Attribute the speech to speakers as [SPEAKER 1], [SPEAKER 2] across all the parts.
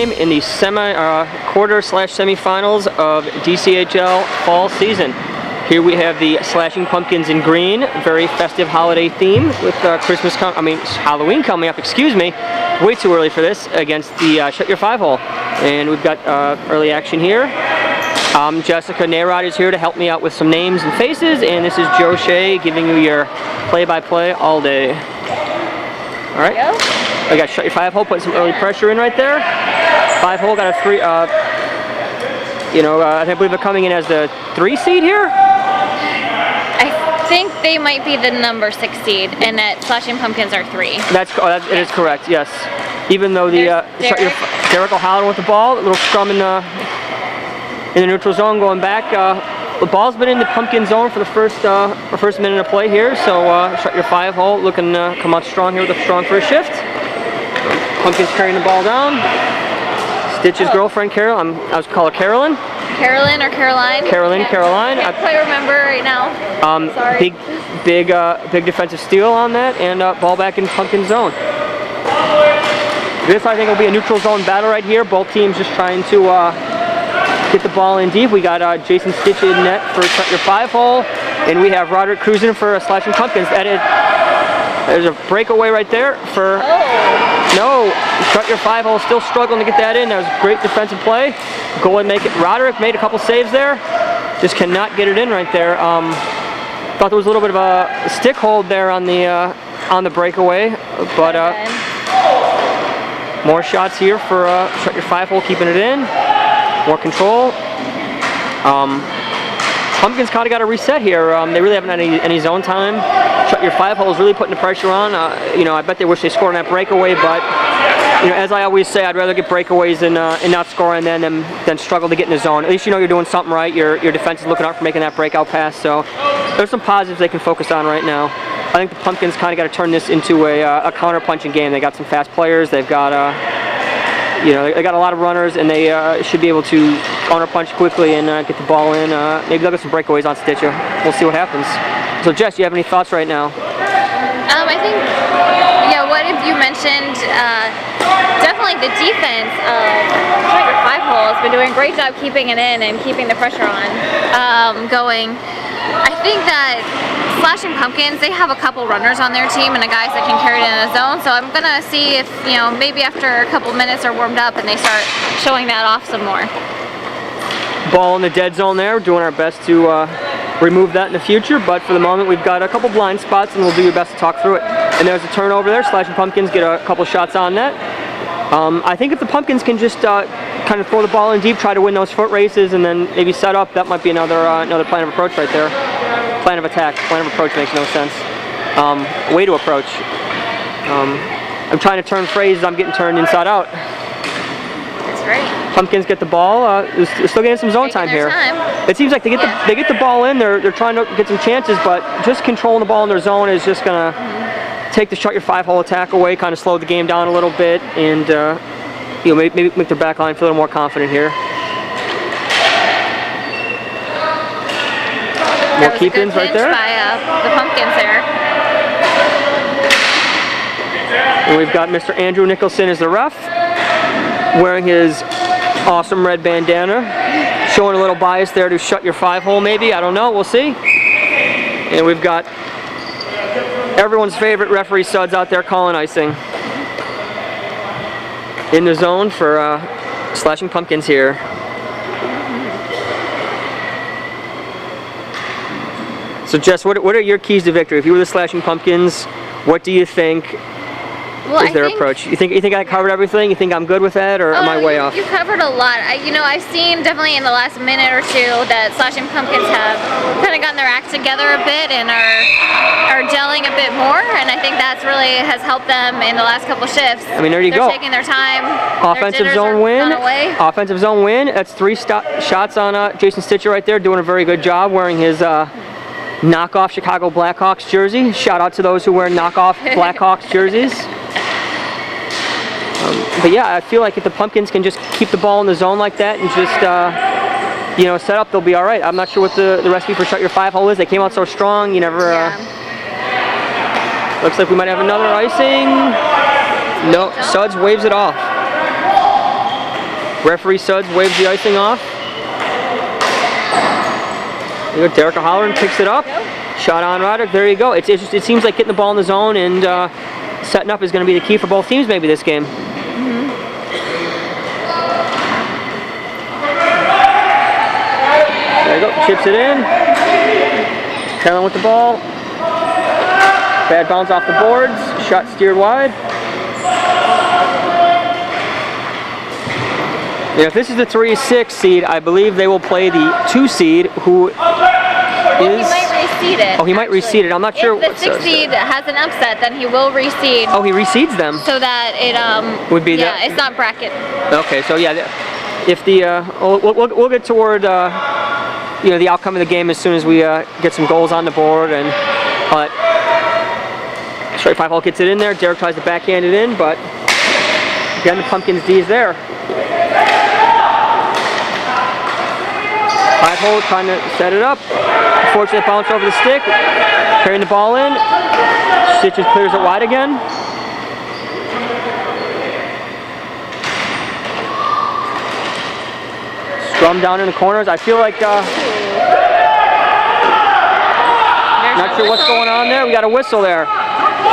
[SPEAKER 1] game in the quarter/semifinals of DCHL fall season. Here we have the Slashing Pumpkins in green, very festive holiday theme with Halloween coming up, excuse me, way too early for this, against the Shut Your 5-hole. And we've got early action here. Jessica Nayrod is here to help me out with some names and faces, and this is Joe Shea giving you your play-by-play all day. All right, I got Shut Your 5-hole, putting some early pressure in right there. 5-hole got a 3, I believe they're coming in as the 3 seed here.
[SPEAKER 2] I think they might be the number 6 seed, and that Slashing Pumpkins are 3.
[SPEAKER 1] It is correct, yes. Even though the Derek O'Halloran with the ball, a little scrum in the neutral zone going back. The ball's been in the pumpkin zone for the first minute of play here, so Shut Your 5-hole looking to come out strong here with a strong first shift. Pumpkin's carrying the ball down. Stitch's girlfriend, Carol, I was called Carolyn.
[SPEAKER 2] Carolyn or Caroline?
[SPEAKER 1] Caroline.
[SPEAKER 2] I can't quite remember right now.
[SPEAKER 1] Sorry. Big defensive steal on that, and ball back in pumpkin zone. This, I think, will be a neutral zone battle right here. Both teams just trying to get the ball in deep. We got Jason Stitch in net for Shut Your 5-hole, and we have Roderick cruising for Slashing Pumpkins. There's a breakaway right there for... No, Shut Your 5-hole still struggling to get that in. That was great defensive play. Go and make it. Roderick made a couple saves there. Just cannot get it in right there. Thought there was a little bit of a stick hold there on the breakaway, but more shots here for Shut Your 5-hole, keeping it in. More control. Pumpkins kind of got a reset here. They really haven't had any zone time. Shut Your 5-hole is really putting the pressure on. I bet they wish they scored on that breakaway, but as I always say, I'd rather get breakaways and not score on them than struggle to get in the zone. At least you're doing something right. Your defense is looking out for making that breakout pass. So there's some positives they can focus on right now. I think the Pumpkins kind of got to turn this into a counter-punching game. They got some fast players. They've got they got a lot of runners, and they should be able to counter-punch quickly and get the ball in. Maybe they'll get some breakaways on Stitcher. We'll see what happens. So, Jess, you have any thoughts right now?
[SPEAKER 2] I think, what if you mentioned definitely the defense of Shut Your 5-hole has been doing a great job keeping it in and keeping the pressure on going. I think that Slashing Pumpkins, they have a couple runners on their team and the guys that can carry it in the zone, so I'm going to see if, maybe after a couple minutes are warmed up and they start showing that off some more.
[SPEAKER 1] Ball in the dead zone there. We're doing our best to remove that in the future, but for the moment we've got a couple blind spots and we'll do your best to talk through it. And there's a turnover there. Slashing Pumpkins get a couple shots on net. I think if the Pumpkins can just kind of throw the ball in deep, try to win those foot races, and then maybe set up, that might be another plan of approach right there. Plan of attack. Plan of approach makes no sense. Way to approach. I'm trying to turn phrases. I'm getting turned inside out.
[SPEAKER 2] That's great.
[SPEAKER 1] Pumpkins get the ball. They're still getting some zone time here. It seems like they get the ball in. They're trying to get some chances, but just controlling the ball in their zone is just gonna take the Shut Your 5-hole attack away, kind of slow the game down a little bit, and maybe make their back line feel a little more confident here. More keep-ins right there.
[SPEAKER 2] By the Pumpkins there.
[SPEAKER 1] And we've got Mr. Andrew Nicholson as the ref, wearing his awesome red bandana, showing a little bias there to Shut Your 5-hole maybe. I don't know. We'll see. And we've got everyone's favorite referee Suds out there calling icing. In the zone for Slashing Pumpkins here. So Jess, what are your keys to victory? If you were the Slashing Pumpkins, what do you think is their approach? You think I covered everything? You think I'm good with that, or am I way off?
[SPEAKER 2] You covered a lot. I've seen definitely in the last minute or two that Slashing Pumpkins have kind of gotten their act together a bit and are gelling a bit more, and I think that's really has helped them in the last couple shifts.
[SPEAKER 1] I mean, there you go.
[SPEAKER 2] They're taking their time.
[SPEAKER 1] Offensive zone win. Offensive zone win. That's 3 shots on Jason Stitcher right there, doing a very good job wearing his knockoff Chicago Blackhawks jersey. Shout out to those who wear knockoff Blackhawks jerseys. But yeah, I feel like if the Pumpkins can just keep the ball in the zone like that and just set up, they'll be all right. I'm not sure what the recipe for Shut Your 5-hole is. They came out so strong. You never. Looks like we might have another icing. No, Suds waves it off. Referee Suds waves the icing off. There you go, Derek O'Halloran picks it up. Shot on Roderick, there you go. It seems like getting the ball in the zone and setting up is going to be the key for both teams maybe this game. There you go, chips it in. Taylor with the ball. Bad bounce off the boards. Shot steered wide. Yeah, if this is the 3-6 seed, I believe they will play the 2 seed who is...
[SPEAKER 2] Well, he might reseed it.
[SPEAKER 1] Oh, he might reseed it. I'm not sure.
[SPEAKER 2] If the 6 seed has an upset, then he will reseed.
[SPEAKER 1] Oh, he reseeds them.
[SPEAKER 2] So that it
[SPEAKER 1] would be
[SPEAKER 2] yeah, it's not bracket.
[SPEAKER 1] Okay, so yeah, if the we'll get toward you know, the outcome of the game as soon as we get some goals on the board, and straight 5-hole gets it in there. Derek tries to backhand it in, but again the Pumpkins D is there. 5-hole trying to set it up. Unfortunate bounce over the stick. Carrying the ball in. Stitches clears it wide again. Scrum down in the corners. I feel like not sure what's going on there. We got a whistle there.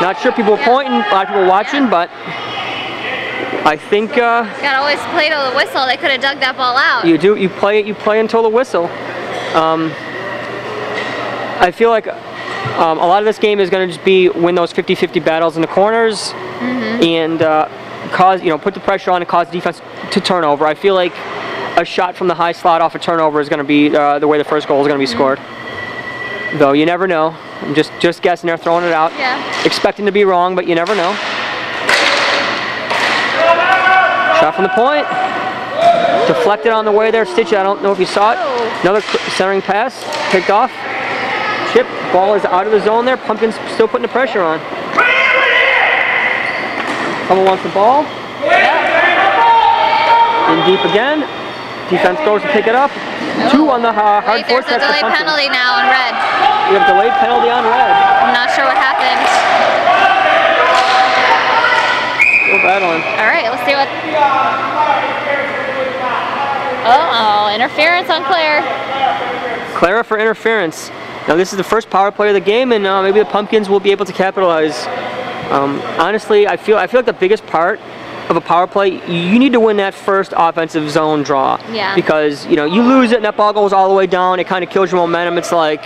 [SPEAKER 1] Not sure people pointing, a lot of people watching, but I think
[SPEAKER 2] gotta always play to the whistle. They could have dug that ball out.
[SPEAKER 1] you do. You play until the whistle. I feel like a lot of this game is going to just be win those 50-50 battles in the corners and cause, you know, put the pressure on and cause defense to turnover. I feel like a shot from the high slot off a turnover is going to be the way the first goal is going to be scored. Though you never know. I'm just guessing there, throwing it out.
[SPEAKER 2] Yeah.
[SPEAKER 1] Expecting to be wrong, but you never know. Shot from the point. Deflected on the way there. Stitch, I don't know if you saw it. Another centering pass. Picked off. Chip. Ball is out of the zone there. Pumpkins still putting the pressure on. Someone wants the ball. In deep again. Defense goes to pick it up. 2 on the hard force.
[SPEAKER 2] There's a delayed penalty now on red.
[SPEAKER 1] We have a delayed penalty on red.
[SPEAKER 2] I'm not sure what happened.
[SPEAKER 1] Still battling.
[SPEAKER 2] All right, let's see what... Uh-oh, interference on Claire.
[SPEAKER 1] Clara for interference. Now this is the first power play of the game, and maybe the Pumpkins will be able to capitalize. Honestly, I feel like the biggest part of a power play, you need to win that first offensive zone draw.
[SPEAKER 2] Yeah.
[SPEAKER 1] Because, you know, you lose it and that ball goes all the way down, it kind of kills your momentum. It's like,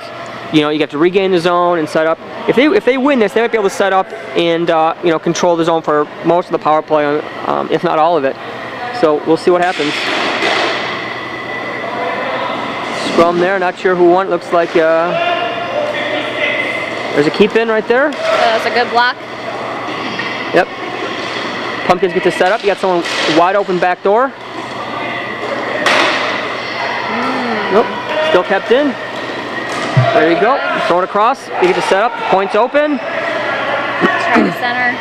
[SPEAKER 1] you know, you get to regain the zone and set up. If they win this, they might be able to set up and you know, control the zone for most of the power play, if not all of it. So we'll see what happens. Scrum there, not sure who won. It looks like there's a keep in right there.
[SPEAKER 2] That's a good block.
[SPEAKER 1] Yep. Pumpkins get to set up. You got someone wide open back door. Nope. Still kept in. There you go. Throw it across. You get to set up. Points open.
[SPEAKER 2] Try the center.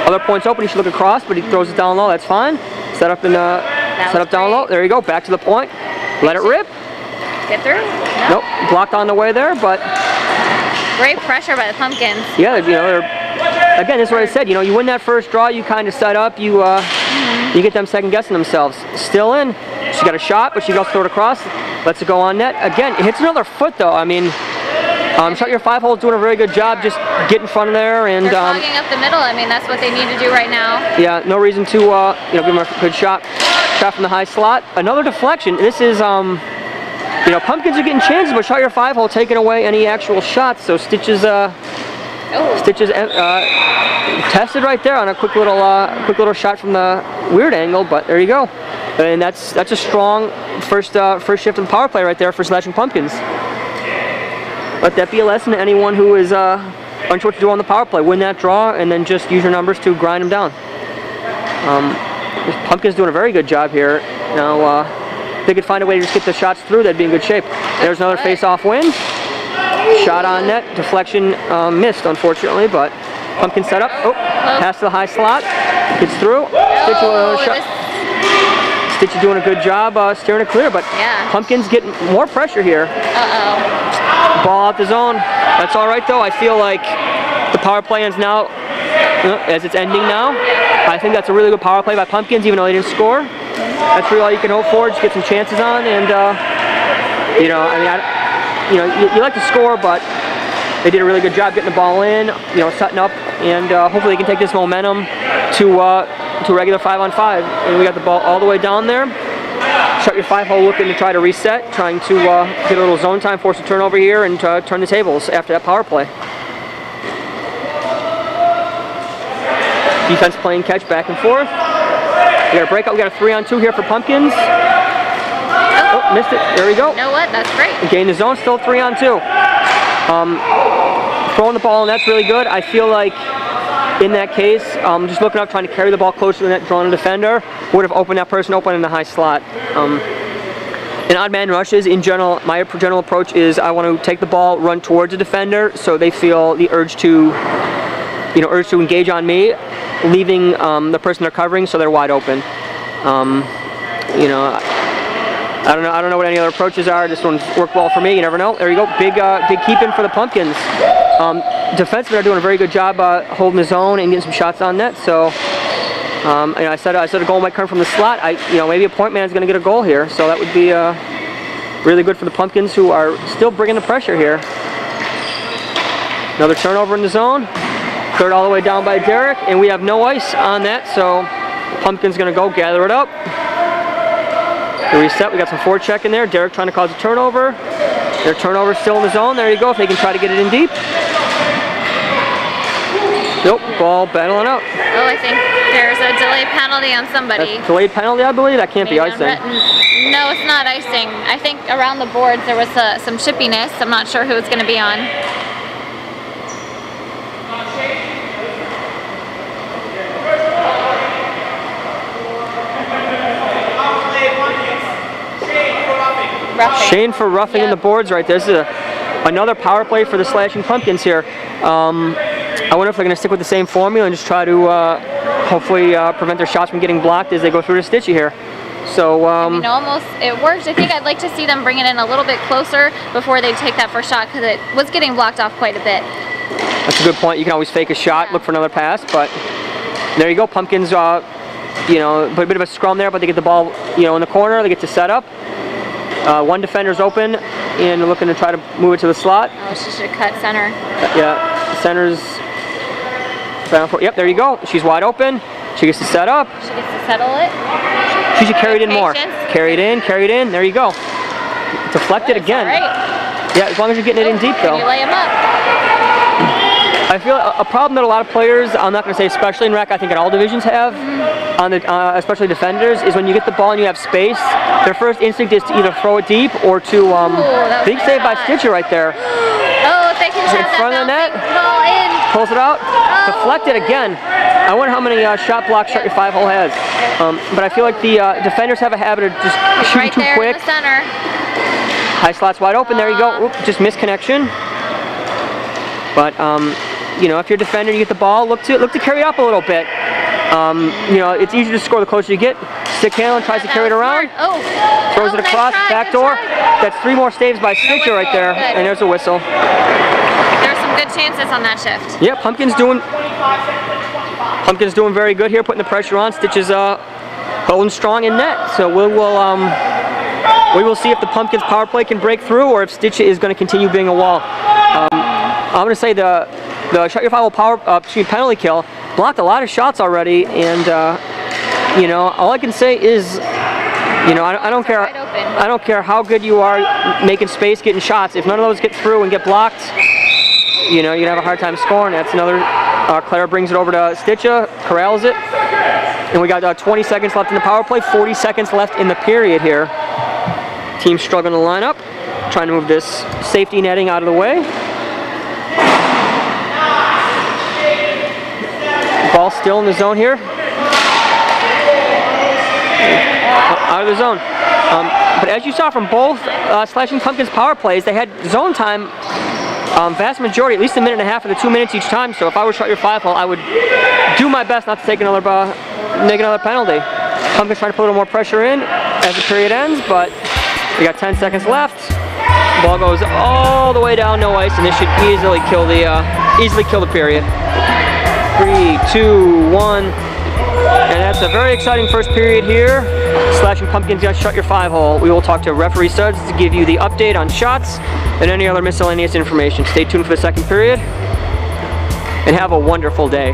[SPEAKER 1] Other points open. You should look across, but he throws it down low. That's fine. Set up in set up down low. There you go. Back to the point. Let it rip.
[SPEAKER 2] Get through?
[SPEAKER 1] No. Nope. Blocked on the way there, but
[SPEAKER 2] great pressure by the Pumpkins.
[SPEAKER 1] yeah, you know, again, this is what I said. You know, you win that first draw, you kind of set up, you you get them second guessing themselves. Still in. She got a shot, but she goes throw it across. Lets it go on net. Again, it hits another foot though. I mean, Shot Your 5-hole is doing a very good job. Just get in front of there and.
[SPEAKER 2] They're clogging up the middle. I mean, that's what they need to do right now.
[SPEAKER 1] Yeah, no reason to you know, give them a good shot. Shot from the high slot. Another deflection. This is you know, Pumpkins are getting chances, but Shot Your 5-hole taking away any actual shots. So Stitches tested right there on a quick little shot from the weird angle, but there you go. And that's a strong first shift in the power play right there for Slashing Pumpkins. Let that be a lesson to anyone who is unsure what to do on the power play. Win that draw and then just use your numbers to grind them down. Pumpkins doing a very good job here. Now, if they could find a way to just get the shots through, they'd be in good shape. There's another face-off win. Shot on net, deflection missed unfortunately, but Pumpkin set up. Oh, pass to the high slot, gets through. Stitch is doing a good job steering it clear, but
[SPEAKER 2] yeah.
[SPEAKER 1] Pumpkin's getting more pressure here. Ball out the zone. That's all right though. I feel like the power play ends now, as it's ending now. I think that's a really good power play by Pumpkins, even though they didn't score. that's really all you can hope for. Just get some chances on, and you know, I mean, you like to score, but they did a really good job getting the ball in, you know, setting up, and hopefully they can take this momentum to a regular 5-on-5. And we got the ball all the way down there. Shut your 5 hole, looking to try to reset, trying to get a little zone time, force a turnover here, and turn the tables after that power play. Defense playing catch back and forth. We got a breakout. We got a 3-on-2 here for Pumpkins. Oh, missed it. There we go.
[SPEAKER 2] You know what? That's great.
[SPEAKER 1] Gain the zone. Still 3-on-2. Throwing the ball, and that's really good. I feel like in that case, just looking up, trying to carry the ball closer to the net, drawing a defender, would have opened that person open in the high slot. In odd man rushes, in general, my general approach is I want to take the ball, run towards the defender, so they feel the urge to engage on me, leaving the person they're covering so they're wide open. You know, I don't know what any other approaches are. This one's worked well for me. You never know. There you go. Big keep in for the Pumpkins. Defensemen are doing a very good job holding the zone and getting some shots on net. So, you know, I said a goal might come from the slot. Maybe a point man is going to get a goal here. So that would be really good for the Pumpkins, who are still bringing the pressure here. Another turnover in the zone. Cleared all the way down by Derek, and we have no ice on that. So, Pumpkins going to go gather it up. The reset, we got some forecheck in there. Derek trying to cause a turnover. Their turnover still in the zone. There you go, if they can try to get it in deep. Nope, ball battling out.
[SPEAKER 2] Oh, I think there's a delayed penalty on somebody.
[SPEAKER 1] That's delayed penalty, I believe? That can't be icing.
[SPEAKER 2] No, it's not icing. I think around the boards there was some chippiness. I'm not sure who it's going to be on. Roughing.
[SPEAKER 1] Shane for roughing in the boards right there. This is another power play for the Slashing Pumpkins here. I wonder if they're going to stick with the same formula and just try to hopefully prevent their shots from getting blocked as they go through the Stitchy here. So,
[SPEAKER 2] almost it worked. I think I'd like to see them bring it in a little bit closer before they take that first shot, because it was getting blocked off quite a bit.
[SPEAKER 1] That's a good point. You can always fake a shot, look for another pass, but there you go. Pumpkins, put a bit of a scrum there, but they get the ball, in the corner. They get to set up. One defender's open and looking to try to move it to the slot.
[SPEAKER 2] Oh, she should cut center.
[SPEAKER 1] Yeah, center's bound for. Yep, there you go. She's wide open. She gets to set up.
[SPEAKER 2] She gets to settle it.
[SPEAKER 1] She should carry it in more. Carry it in. There you go. Deflect it again.
[SPEAKER 2] All right.
[SPEAKER 1] Yeah, as long as you're getting it in deep, though.
[SPEAKER 2] You lay them up.
[SPEAKER 1] I feel a problem that a lot of players, I'm not going to say especially in rec, I think in all divisions have, especially defenders, is when you get the ball and you have space, their first instinct is to either throw it deep or to, big save by Stitcher right there.
[SPEAKER 2] Oh, if they can trap that bouncing ball in.
[SPEAKER 1] Pulls it out, deflect it again. I wonder how many shot blocks Shut Your 5 hole has. But I feel like the defenders have a habit of just shooting too quick.
[SPEAKER 2] In the center.
[SPEAKER 1] High slot's wide open, there you go. Oop, just missed connection. But, if you're a defender, you get the ball, look to carry it up a little bit. It's easier to score the closer you get. Stick handling, tries to carry it around. Throws it across, back door. That's 3 more saves by Stitcher right there, and there's a whistle.
[SPEAKER 2] There's some good chances on that shift.
[SPEAKER 1] Yeah, Pumpkin's doing very good here, putting the pressure on. Stitch is holding strong in net. So we will see if the Pumpkins power play can break through, or if Stitch is going to continue being a wall. I'm going to say the Shut Your 5 hole penalty kill blocked a lot of shots already, and all I can say is, I don't care how good you are making space, getting shots. If none of those get through and get blocked, you're gonna have a hard time scoring. That's another. Clara brings it over to Stitcha, corrals it, and we got 20 seconds left in the power play. 40 seconds left in the period here. Team struggling to line up, trying to move this safety netting out of the way. Ball still in the zone here. Out of the zone. But as you saw from both Slashing Pumpkins power plays, they had zone time, vast majority, at least a minute and a half of the 2 minutes each time. So if I were Shut Your 5 hole, I would do my best not to take another penalty. Pumpkins trying to put a little more pressure in as the period ends, but we got 10 seconds left. Ball goes all the way down, no ice, and this should easily kill the period. 3, 2, 1, and that's a very exciting first period here. Slashing Pumpkins got Shut Your 5-hole. We will talk to referee Suds to give you the update on shots and any other miscellaneous information. Stay tuned for the second period and have a wonderful day.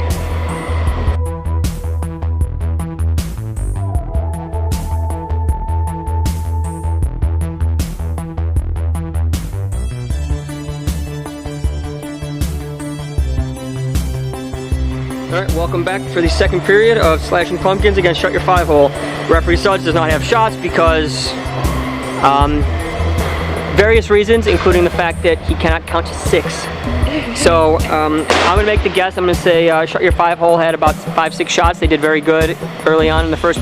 [SPEAKER 1] Alright, welcome back for the second period of Slashing Pumpkins against Shut Your 5-hole. Referee Suds does not have shots because various reasons, including the fact that he cannot count to 6. So I'm going to make the guess. I'm going to say Shut Your 5-hole had about 5-6 shots. They did very good early on in the first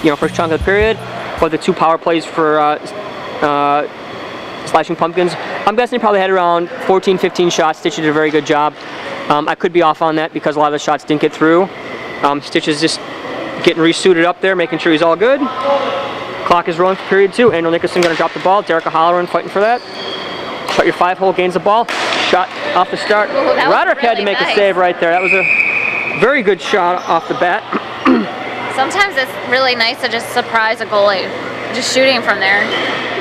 [SPEAKER 1] chunk of the period. But the 2 power plays for Slashing Pumpkins, I'm guessing they probably had around 14-15 shots. Stitch did a very good job. I could be off on that because a lot of the shots didn't get through. Stitch is just getting resuited up there, making sure he's all good. Clock is rolling for period 2. Andrew Nicholson going to drop the ball. Derek O'Halloran fighting for that. Shut Your 5-hole gains the ball. Shot off the start. Roderick had to make a save right there. That was a very good shot off the bat.
[SPEAKER 2] Sometimes it's really nice to just surprise a goalie, just shooting from there.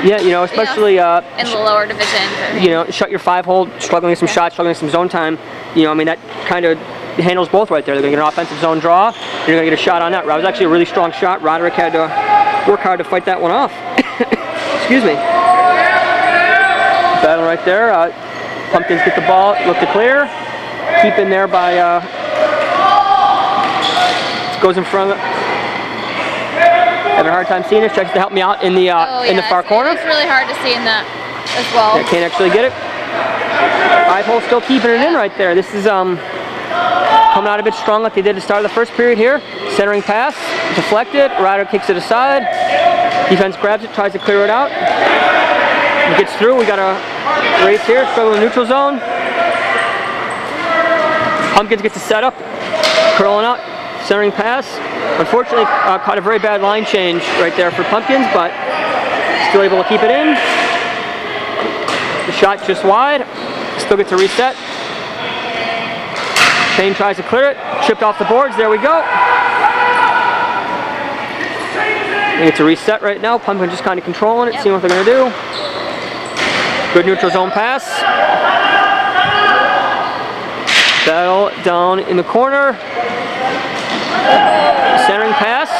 [SPEAKER 1] Yeah, especially
[SPEAKER 2] in the lower divisions. I mean.
[SPEAKER 1] Shut Your 5-hole, struggling with some shots, struggling with some zone time. I mean, that kind of handles both right there. They're going to get an offensive zone draw, and you're going to get a shot on that. That was actually a really strong shot. Roderick had to work hard to fight that one off. Excuse me. Battle right there. Pumpkins get the ball, look to clear. Keep in there by, goes in front of it. Having a hard time seeing it. Checks to help me out in the far corner.
[SPEAKER 2] It's really hard to see in that as well.
[SPEAKER 1] Yeah, can't actually get it. 5-hole still keeping it in right there. This is coming out a bit strong like they did at the start of the first period here. Centering pass, deflected. Ryder kicks it aside. Defense grabs it, tries to clear it out. It gets through. We got a race here. Struggle in the neutral zone. Pumpkins gets a setup. Curling out. Centering pass. Unfortunately, caught a very bad line change right there for Pumpkins, but still able to keep it in. The shot just wide. Still gets a reset. Payne tries to clear it. Chipped off the boards. There we go. It's a reset right now. Pumpkin just kind of controlling it, seeing what they're going to do. Good neutral zone pass. Battle down in the corner. Centering pass.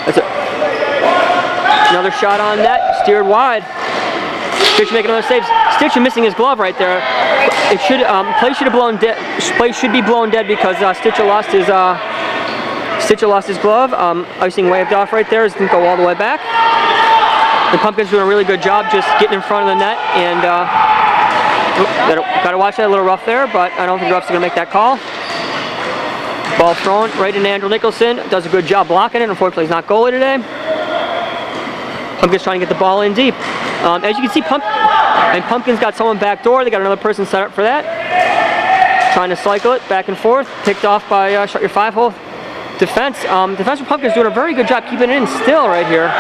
[SPEAKER 1] That's it. Another shot on net. Steered wide. Stitch making another save. Stitch missing his glove right there. It should play should have blown dead. Play should be blown dead because Stitcher lost his glove. Icing waved off right there. It didn't go all the way back. The Pumpkins doing a really good job just getting in front of the net and got to watch that, a little rough there, but I don't think the refs are going to make that call. Ball thrown right into Andrew Nicholson. Does a good job blocking it. Unfortunately, he's not goalie today. Pumpkins trying to get the ball in deep. As you can see, Pumpkins got someone back door. They got another person set up for that. Trying to cycle it back and forth. Picked off by Shut Your 5-hole defense. Defense for Pumpkins doing a very good job keeping it in still right here.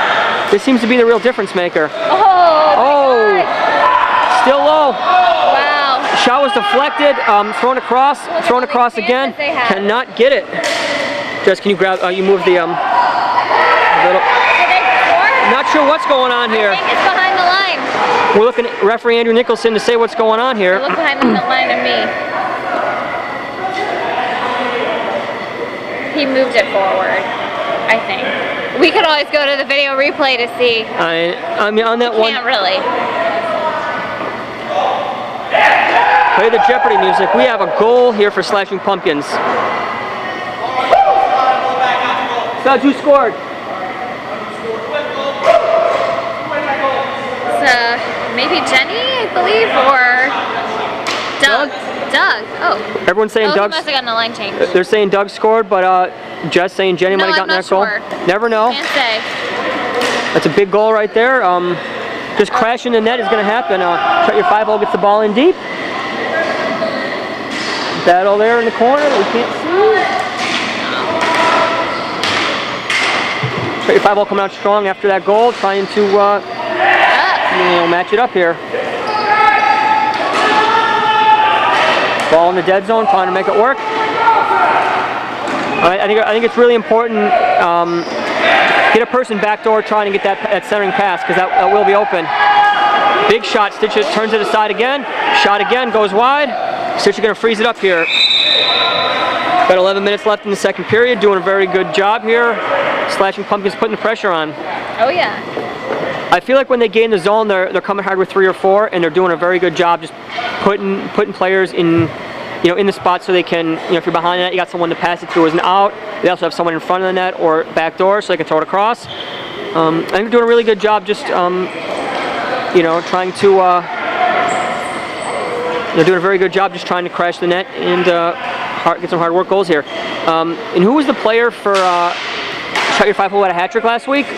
[SPEAKER 1] This seems to be the real difference maker. Oh! Still low.
[SPEAKER 2] Wow.
[SPEAKER 1] Shot was deflected. Thrown across again. Cannot get it. Jess, can you grab? You move the little. Not sure what's going on here.
[SPEAKER 2] I think it's behind the line.
[SPEAKER 1] We're looking at referee Andrew Nicholson to say what's going on here.
[SPEAKER 2] Look behind the line of me. He moved it forward, I think. We could always go to the video replay to see.
[SPEAKER 1] I mean, on that one.
[SPEAKER 2] Can't really.
[SPEAKER 1] Play the Jeopardy music. We have a goal here for Slashing Pumpkins. Suds, who scored?
[SPEAKER 2] Maybe Jenny, I believe, or Doug. Doug. Oh.
[SPEAKER 1] Everyone's saying Doug.
[SPEAKER 2] He must have gotten a line change.
[SPEAKER 1] They're saying Doug scored, but Jess saying Jenny might have gotten that goal. Never know.
[SPEAKER 2] Can't say.
[SPEAKER 1] That's a big goal right there. Just crashing the net is going to happen. Shut Your 5-hole gets the ball in deep. Battle there in the corner. We can't see. Shut Your 5-hole coming out strong after that goal, trying to match it up here. Ball in the dead zone, trying to make it work. I think it's really important. Get a person backdoor trying to get that centering pass because that will be open. Big shot. Stitcher turns it aside again. Shot again. Goes wide. Stitcher going to freeze it up here. Got 11 minutes left in the second period. Doing a very good job here. Slashing Pumpkins putting the pressure on.
[SPEAKER 2] Oh yeah.
[SPEAKER 1] I feel like when they gain the zone, they're coming hard with 3 or 4, and they're doing a very good job just putting players in, in the spot so they can, if you're behind the net, you got someone to pass it to as an out. They also have someone in front of the net or back door so they can throw it across. I think they're doing a really good job just, trying to, they're doing a very good job just trying to crash the net and get some hard work goals here. And who was the player for Shot Your 5 Hole at a hat trick last week?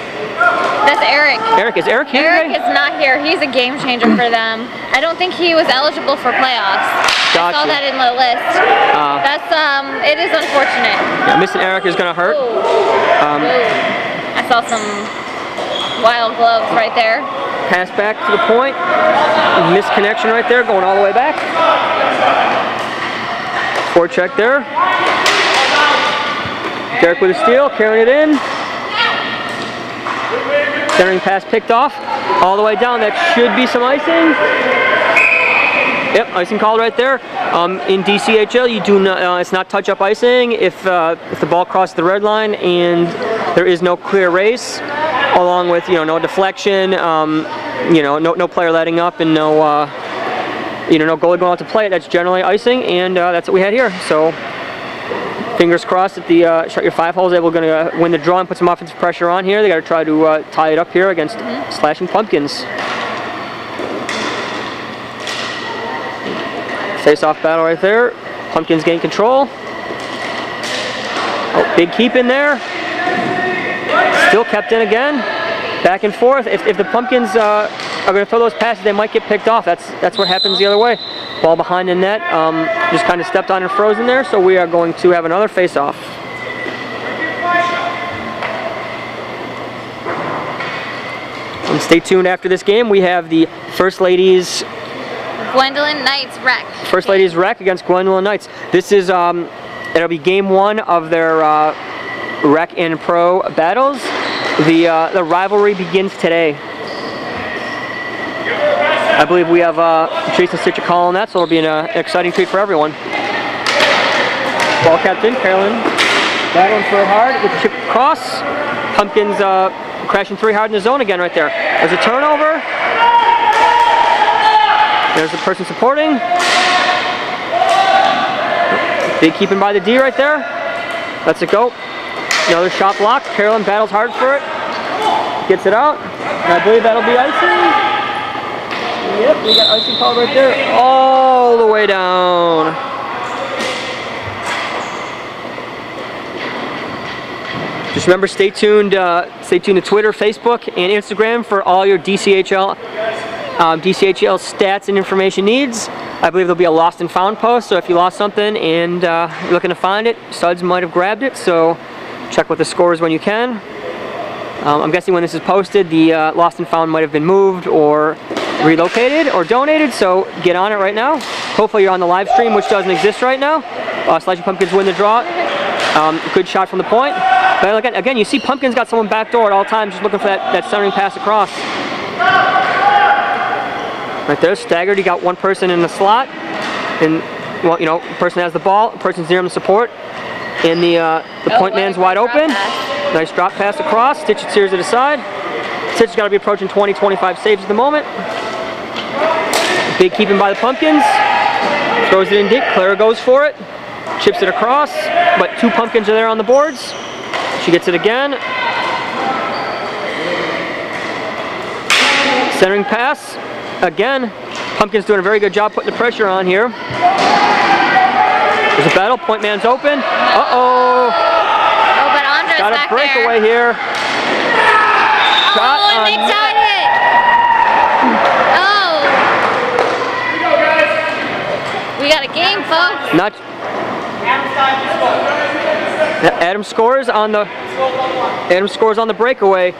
[SPEAKER 2] That's Eric.
[SPEAKER 1] Eric, is Eric here
[SPEAKER 2] Eric
[SPEAKER 1] today?
[SPEAKER 2] is not here. He's a game changer for them. I don't think he was eligible for playoffs.
[SPEAKER 1] Gotcha.
[SPEAKER 2] I saw that in the list. That's it is unfortunate.
[SPEAKER 1] Yeah, missing Eric is gonna hurt.
[SPEAKER 2] I saw some wild gloves right there.
[SPEAKER 1] Pass back to the point. Missed connection right there, going all the way back. Forecheck there. Derek with a steal, carrying it in. Centering pass picked off, all the way down. That should be some icing. Yep, icing called right there. In DCHL, you do not. It's not touch-up icing if the ball crosses the red line and there is no clear race, along with no deflection, no player letting up, and no goalie going out to play it. That's generally icing, and that's what we had here. So. Fingers crossed that the Shot Your 5 Hole is able to win the draw and put some offensive pressure on here. They got to try to tie it up here against Slashing Pumpkins. Face-off battle right there. Pumpkins gain control. Oh, big keep in there. Still kept in again. Back and forth. If the Pumpkins are going to throw those passes, they might get picked off. That's what happens the other way. Ball behind the net, just kind of stepped on and frozen there, so we are going to have another face-off. And stay tuned after this game. We have the First Ladies
[SPEAKER 2] Gwendolyn Knights Rec.
[SPEAKER 1] First Ladies Rec against Gwendolyn Knights. This is it'll be game 1 of their Rec and Pro battles. The rivalry begins today. I believe we have Jason Stitcher calling that, so it'll be an exciting treat for everyone. Ball captain, Carolyn, battling for it hard with the chip across. Pumpkins crashing 3 hard in the zone again right there. There's a turnover. There's the person supporting. Big keeping by the D right there. Lets it go. Another shot block. Carolyn battles hard for it. Gets it out. And I believe that'll be icing. Yep, we got icing called right there, all the way down. Just remember, stay tuned to Twitter, Facebook, and Instagram for all your DCHL stats and information needs. I believe there'll be a lost and found post, so if you lost something and you're looking to find it, Suds might have grabbed it, so check what the score is when you can. I'm guessing when this is posted, the lost and found might have been moved or relocated or donated, so get on it right now. Hopefully you're on the live stream, which doesn't exist right now. Slashing Pumpkins win the draw. Good shot from the point. But again, you see Pumpkins got someone backdoor at all times, just looking for that centering pass across. Right there, staggered. You got one person in the slot, and well, person has the ball, person's near him to support, and the point man's wide open. Nice drop pass across. Stitch steers it aside. Stitch's got to be approaching 20-25 saves at the moment. Big keeping by the Pumpkins. Throws it in deep. Clara goes for it. Chips it across, but 2 Pumpkins are there on the boards. She gets it again. Centering pass. Again, Pumpkins doing a very good job putting the pressure on here. There's a battle. Point man's open. Uh-oh.
[SPEAKER 2] Oh, but Andre's
[SPEAKER 1] got
[SPEAKER 2] back
[SPEAKER 1] a breakaway here. Shot
[SPEAKER 2] and they tied it. Oh. We got a game, folks.
[SPEAKER 1] Not. Adam scores on the breakaway.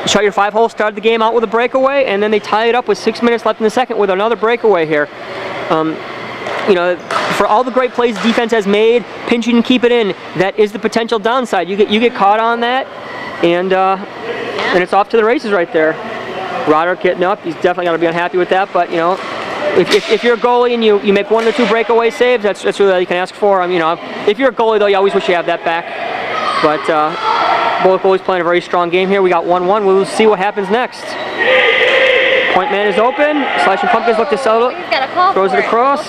[SPEAKER 1] Shot Your 5 Hole started the game out with a breakaway, and then they tie it up with 6 minutes left in the second with another breakaway here. For all the great plays defense has made, pinching and keep it in. That is the potential downside. You get caught on that, and it's off to the races right there. Roderick getting up. He's definitely got to be unhappy with that, but you know, if you're a goalie and you make 1 or 2 breakaway saves, that's really all you can ask for. You know, if you're a goalie though, you always wish you have that back. But both goalies playing a very strong game here. We got 1-1. We'll see what happens next. Point man is open. Slashing Pumpkins look to settle it. Throws it across.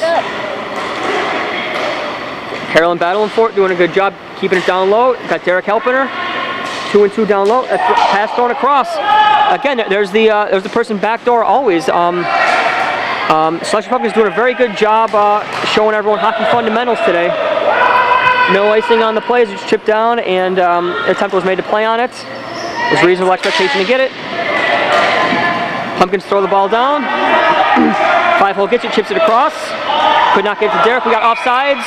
[SPEAKER 1] Carolyn battling for it, doing a good job keeping it down low. Got Derek helping her. 2-2 down low. That's pass thrown across. Again, there's the person backdoor always. Slashing Pumpkins doing a very good job showing everyone hockey fundamentals today. No icing on the plays, just chipped down, and an attempt was made to play on it. There's reasonable expectation to get it. Pumpkins throw the ball down. 5-hole gets it, chips it across. Could not get it to Derek. We got offsides.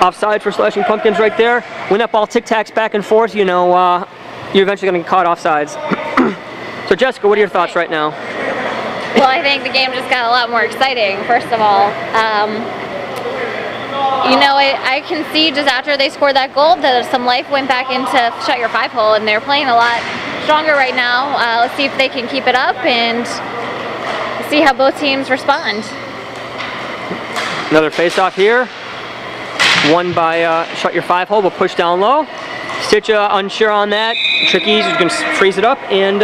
[SPEAKER 1] Offside for Slashing Pumpkins right there. When that ball tic-tacs back and forth, you know, you're eventually going to get caught offsides. So Jessica, what are your thoughts right now?
[SPEAKER 2] Well, I think the game just got a lot more exciting, first of all. You know, I can see just after they scored that goal that some life went back into shut your 5-hole, and they're playing a lot stronger right now. Let's see if they can keep it up and see how both teams respond.
[SPEAKER 1] Another face-off here. Won by shut your 5-hole, but push down low. Stitch unsure on that. Tricky, he's going to freeze it up, and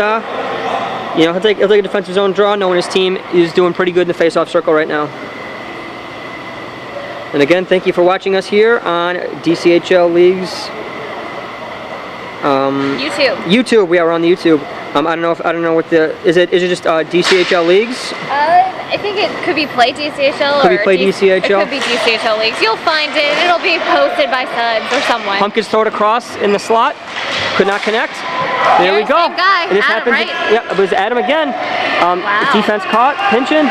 [SPEAKER 1] you know, he'll take a defensive zone draw, knowing his team is doing pretty good in the face-off circle right now. And again, thank you for watching us here on DCHL Leagues. YouTube. We're on the YouTube. I don't know what is it just DCHL Leagues?
[SPEAKER 2] I think it could be Play DCHL.
[SPEAKER 1] Could be Play DCHL.
[SPEAKER 2] It could be DCHL Leagues. You'll find it. It'll be posted by Suds or someone.
[SPEAKER 1] Pumpkins throw it across in the slot. Could not connect. There we go.
[SPEAKER 2] Same guy.
[SPEAKER 1] And this
[SPEAKER 2] Adam,
[SPEAKER 1] happens.
[SPEAKER 2] right?
[SPEAKER 1] Yeah, it was Adam again.
[SPEAKER 2] Wow.
[SPEAKER 1] Defense caught, pinching.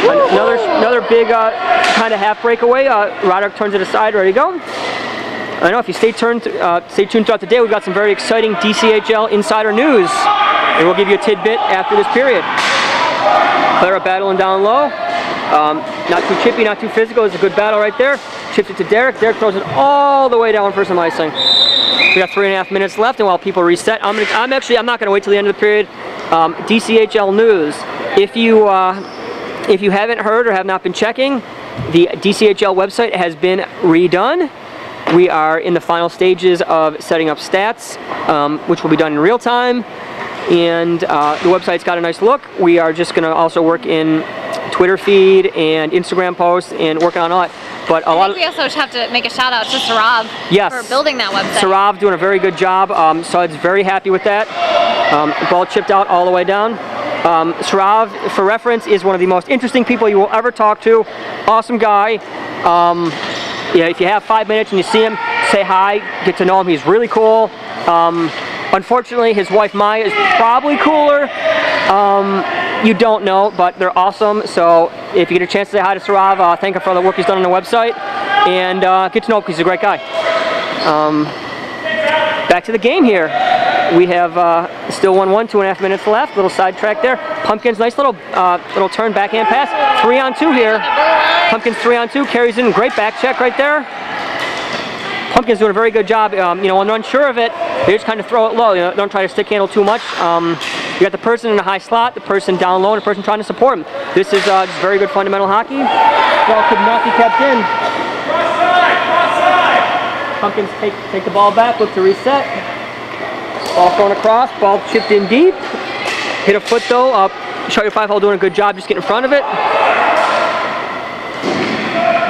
[SPEAKER 1] Another big kind of half breakaway. Roderick turns it aside. Ready to go. I know if you stay tuned throughout the day, we've got some very exciting DCHL insider news, and we'll give you a tidbit after this period. Clara battling down low. Not too chippy, not too physical. It's a good battle right there. Chips it to Derek. Derek throws it all the way down for some icing. We got 3.5 minutes left, and while people reset, I'm not going to wait till the end of the period. DCHL news. If you haven't heard or have not been checking, the DCHL website has been redone. We are in the final stages of setting up stats, which will be done in real time. And the website's got a nice look. We are just going to also work in Twitter feed and Instagram posts and working on all that. But
[SPEAKER 2] we also have to make a shout out to Sarav for building that website.
[SPEAKER 1] Sarav doing a very good job. Sud's very happy with that. Ball chipped out all the way down. Sarav, for reference, is one of the most interesting people you will ever talk to. Awesome guy. Yeah, if you have 5 minutes and you see him, say hi, get to know him. He's really cool. Unfortunately, his wife Maya is probably cooler. You don't know, but they're awesome. So if you get a chance to say hi to Sarav, thank him for all the work he's done on the website, and get to know him because he's a great guy. Back to the game here. We have still 1-1, 2.5 minutes left. Little sidetrack there. Pumpkins, nice little turn backhand pass. 3-on-2 here. Pumpkins 3-on-2 carries in. Great back check right there. Pumpkins doing a very good job. You know, when they're unsure of it, they just kind of throw it low. You know, don't try to stick handle too much. You got the person in the high slot, the person down low, and the person trying to support him. This is just very good fundamental hockey. Ball could not be kept in. Pumpkins take the ball back, look to reset. Ball thrown across, ball chipped in deep. Hit a foot though. Shut your 5-hole doing a good job, just get in front of it.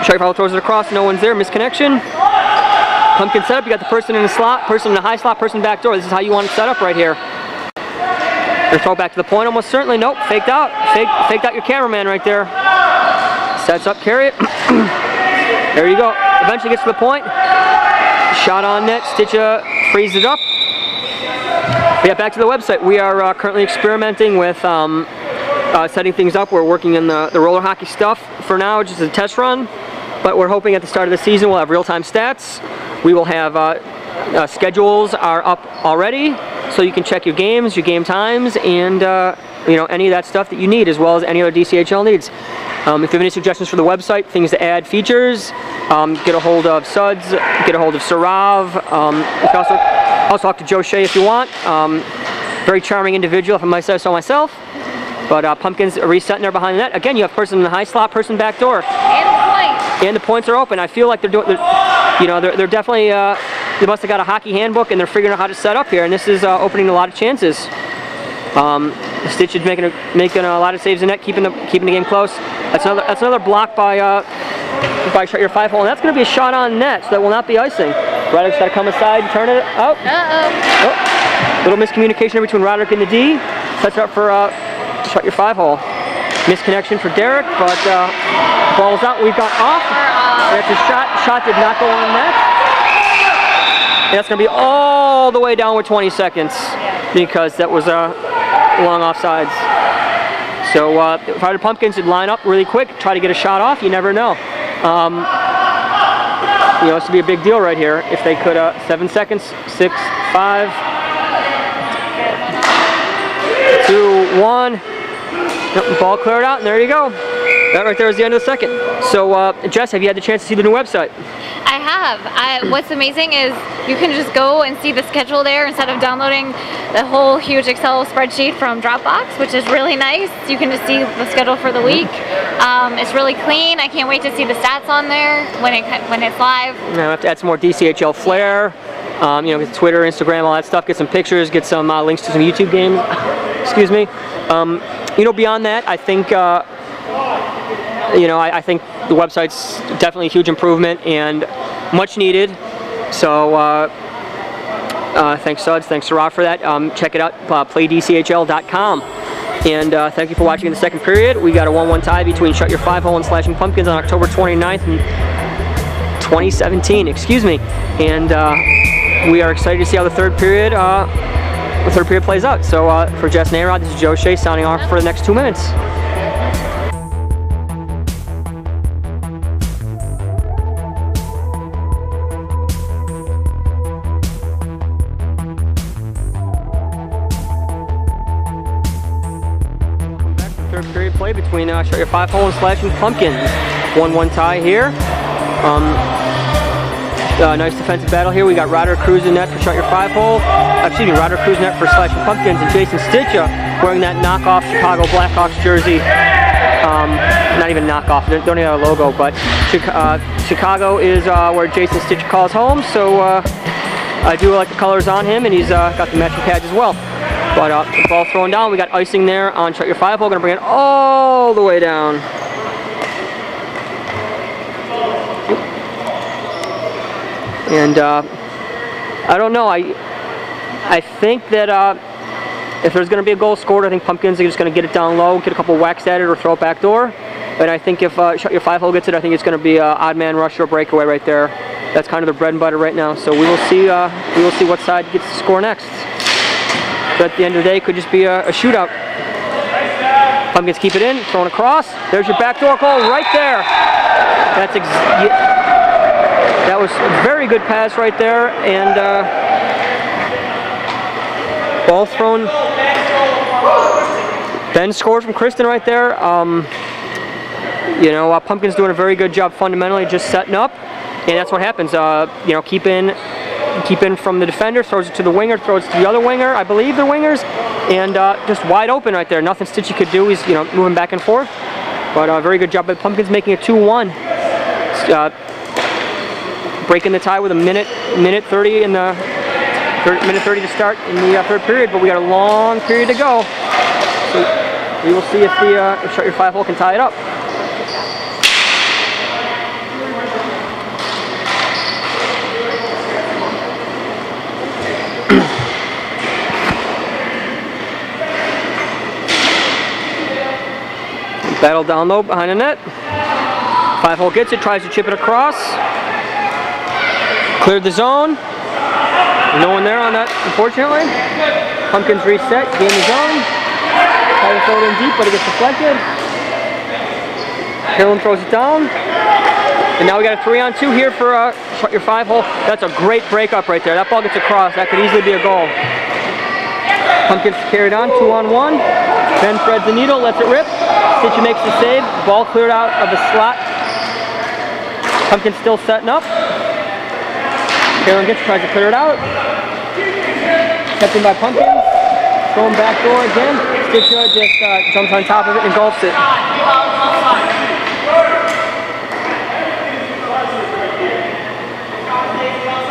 [SPEAKER 1] Shut your 5-hole throws it across, no one's there, misconnection. Pumpkin setup, you got the person in the slot, person in the high slot, person back door. This is how you want to set up right here. Gonna throw back to the point, almost certainly. Nope, faked out. Faked out your cameraman right there. Sets up, carry it. There you go. Eventually gets to the point. Shot on net, Stitcha frees it up. Yeah, back to the website. We are currently experimenting with setting things up. We're working on the roller hockey stuff for now, just a test run. But we're hoping at the start of the season we'll have real-time stats. We will have schedules are up already, so you can check your games, your game times, and any of that stuff that you need, as well as any other DCHL needs. If you have any suggestions for the website, things to add, features, get a hold of Suds, get a hold of Sarav. You can also talk to Joe Shea if you want. Very charming individual, if I might say so myself. But Pumpkins are resetting there behind the net. Again, you have person in the high slot, person back door. And the points are open. I feel like they're definitely, they must have got a hockey handbook and they're figuring out how to set up here. And this is opening a lot of chances. Stitch is making a lot of saves in net, keeping the game close. That's another block by Shut Your 5 Hole, and that's going to be a shot on net, so that will not be icing. Roderick's got to come aside and turn it out. Oh, little miscommunication between Roderick and the D. Sets it up for Shut Your 5 Hole. Misconnection for Derek, but ball's out. We've got off. That's a shot. Shot did not go on net. And that's going to be all the way down with 20 seconds because that was long offsides. So if I were the Pumpkins, would line up really quick, try to get a shot off. You never know. This would be a big deal right here if they could. 7 seconds. 6, 5, 2, 1. Yep, ball cleared out, and there you go. That right there is the end of the second. So, Jess, have you had the chance to see the new website?
[SPEAKER 2] I have. What's amazing is you can just go and see the schedule there instead of downloading the whole huge Excel spreadsheet from Dropbox, which is really nice. You can just see the schedule for the week. It's really clean. I can't wait to see the stats on there when it's live.
[SPEAKER 1] I have to add some more DCHL flair. With Twitter, Instagram, all that stuff. Get some pictures. Get some links to some YouTube games. Excuse me. Beyond that, I think. I think the website's definitely a huge improvement and much needed. So thanks Suds, thanks Sarah for that. Check it out, playdchl.com. And thank you for watching in the second period. We got a 1-1 tie between Shut Your 5 Hole and Slashing Pumpkins on October 29th, 2017. Excuse me. And we are excited to see how the third period plays out. So for Jess Nayrod, this is Joe Shea signing off for the next 2 minutes. Third period play between Shut Your 5 Hole and Slashing Pumpkins. 1-1 tie here. Nice defensive battle here. We got Roderick Cruz in net for Shut Your 5 Hole. Roderick Cruz in net for Slashing Pumpkins, and Jason Stitcha wearing that knockoff Chicago Blackhawks jersey. Not even knockoff, they don't even have a logo, but Chicago is where Jason Stitcha calls home, so I do like the colors on him, and he's got the matching pads as well. But the ball thrown down, we got icing there on Shut Your 5 Hole. Gonna bring it all the way down. And I don't know. I think that if there's going to be a goal scored, I think Pumpkins are just going to get it down low, get a couple whacks at it, or throw it back door. And I think if Shut Your 5 Hole gets it, I think it's going to be an odd man rush or breakaway right there. That's kind of the bread and butter right now. So we will see. We will see what side gets to score next. But at the end of the day, it could just be a shootout. Pumpkins keep it in, throwing across. There's your backdoor goal right there. That was a very good pass right there, and ball thrown. Ben scored from Kristen right there. Pumpkin's doing a very good job fundamentally, just setting up, and that's what happens. Keep in from the defender, throws it to the winger, throws it to the other winger. I believe the wingers, and just wide open right there. Nothing Stitchy could do. He's moving back and forth, but very good job by the Pumpkins making it 2-1. Breaking the tie with a minute 30 in the minute 30 to start in the third period, but we got a long period to go. So we will see if Shut Your 5 Hole can tie it up. Battle down low behind the net. 5 Hole gets it, tries to chip it across. Cleared the zone. No one there on that, unfortunately. Pumpkins reset, gain the zone. Try to throw it in deep, but it gets deflected. Carolyn throws it down. And now we got a 3-on-2 here for Shut Your 5 Hole. That's a great breakup right there. That ball gets across. That could easily be a goal. Pumpkins carried on, 2-on-1. Ben threads the needle, lets it rip. Stitchy makes the save. Ball cleared out of the slot. Pumpkin's still setting up. Carolyn tries to clear it out. Kept in by Pumpkins. Going back door again. Stitcher just jumps on top of it and engulfs it.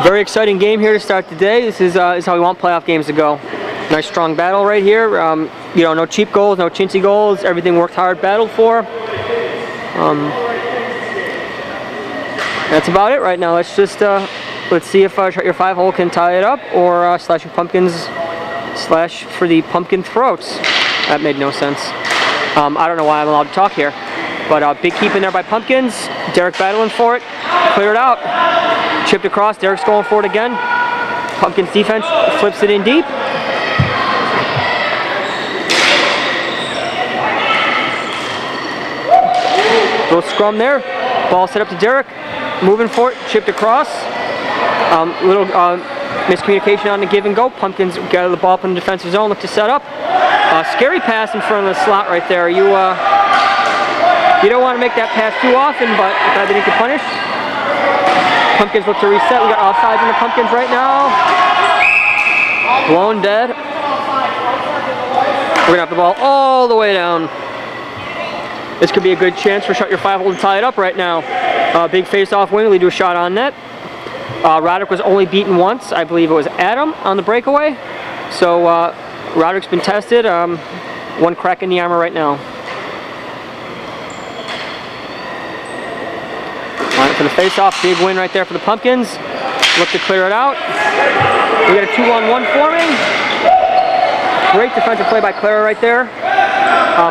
[SPEAKER 1] Very exciting game here to start the day. This is how we want playoff games to go. Nice strong battle right here. You know, no cheap goals, no chintzy goals. Everything worked hard, battled for. That's about it right now. Let's just let's see if Shut Your 5-hole can tie it up, or Slashing Pumpkins slash for the pumpkin throats. That made no sense. I don't know why I'm allowed to talk here, but big keep in there by Pumpkins. Derek battling for it, cleared out, chipped across. Derek's going for it again. Pumpkins defense flips it in deep. Little scrum there. Ball set up to Derek. Moving for it. Chipped across. Little miscommunication on the give and go. Pumpkins gather the ball up in the defensive zone. Look to set up. Scary pass in front of the slot right there. You don't want to make that pass too often, but glad they didn't get punished. Pumpkins look to reset. We got offsides in the Pumpkins right now. Blown dead. We're gonna have the ball all the way down. This could be a good chance for Shut Your 5-hole to tie it up right now. Big face-off win, lead to a shot on net. Roderick was only beaten once. I believe it was Adam on the breakaway. So Roderick's been tested. One crack in the armor right now. All right, for the face-off, big win right there for the Pumpkins. Look to clear it out. We got a 2-on-1 forming. Great defensive play by Clara right there.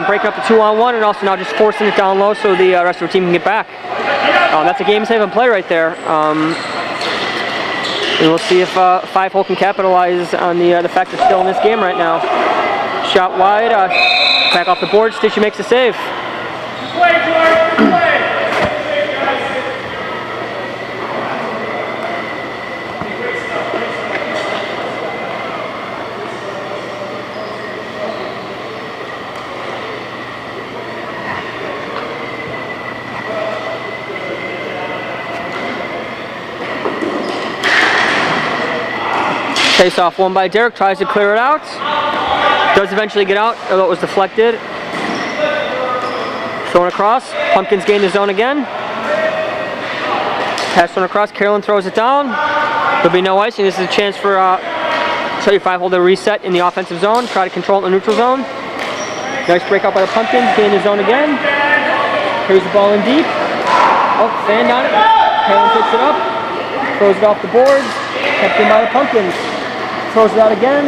[SPEAKER 1] Breaking up the 2-on-1 and also now just forcing it down low so the rest of the team can get back. That's a game-saving play right there. And we'll see if 5-hole can capitalize on the fact they're still in this game right now. Shot wide, back off the board. Stitchy makes a save. Face off one by Derek, tries to clear it out. Does eventually get out, although it was deflected. Thrown across, Pumpkins gain the zone again. Pass thrown across, Carolyn throws it down. There'll be no icing. This is a chance for Shut Your 5-hole to reset in the offensive zone, try to control it in the neutral zone. Nice breakout by the Pumpkins, gain the zone again. Carries the ball in deep. Oh, sand on it. Carolyn picks it up, throws it off the boards. Kept in by the Pumpkins. Throws it out again.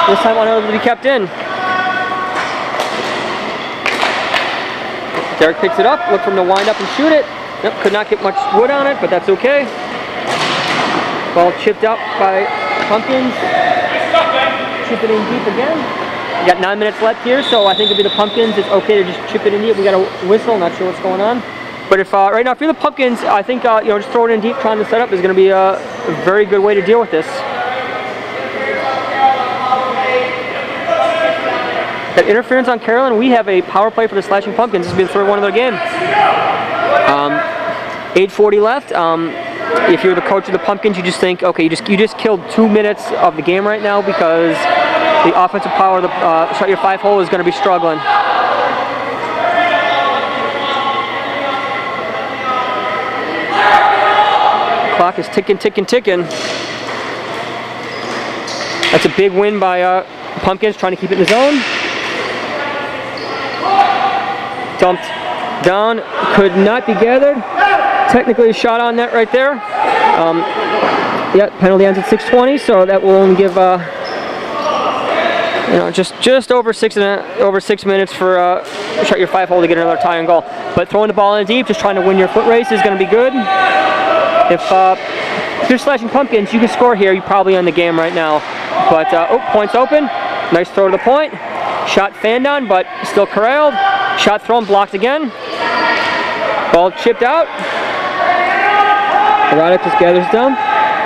[SPEAKER 1] This time unable to be kept in. Derek picks it up. Look for him to wind up and shoot it. Nope, could not get much wood on it, but that's okay. Ball chipped up by Pumpkins. Chip it in deep again. We got 9 minutes left here, so I think it'll be the Pumpkins. It's okay to just chip it in deep. We got a whistle. Not sure what's going on. But if right now, if you're the Pumpkins, I think just throw it in deep, trying to set up is going to be a very good way to deal with this. That interference on Carolyn. We have a power play for the Slashing Pumpkins. This will be the third one of their game. 8:40 left. If you're the coach of the Pumpkins, you just think, okay, you just killed 2 minutes of the game right now because the offensive power of the Shut Your 5-hole is going to be struggling. Clock is ticking, ticking, ticking. That's a big win by Pumpkins, trying to keep it in the zone. Dumped down, could not be gathered. Technically a shot on net right there. Yeah, penalty ends at 6:20, so that will only give just over 6 minutes for Shut Your 5-hole to get another tie and goal. But throwing the ball in deep, just trying to win your foot race is going to be good. If you're Slashing Pumpkins, you can score here. You're probably in the game right now. But point's open. Nice throw to the point. Shot fanned on, but still corralled. Shot thrown, blocked again. Ball chipped out. Roderick just gathers down.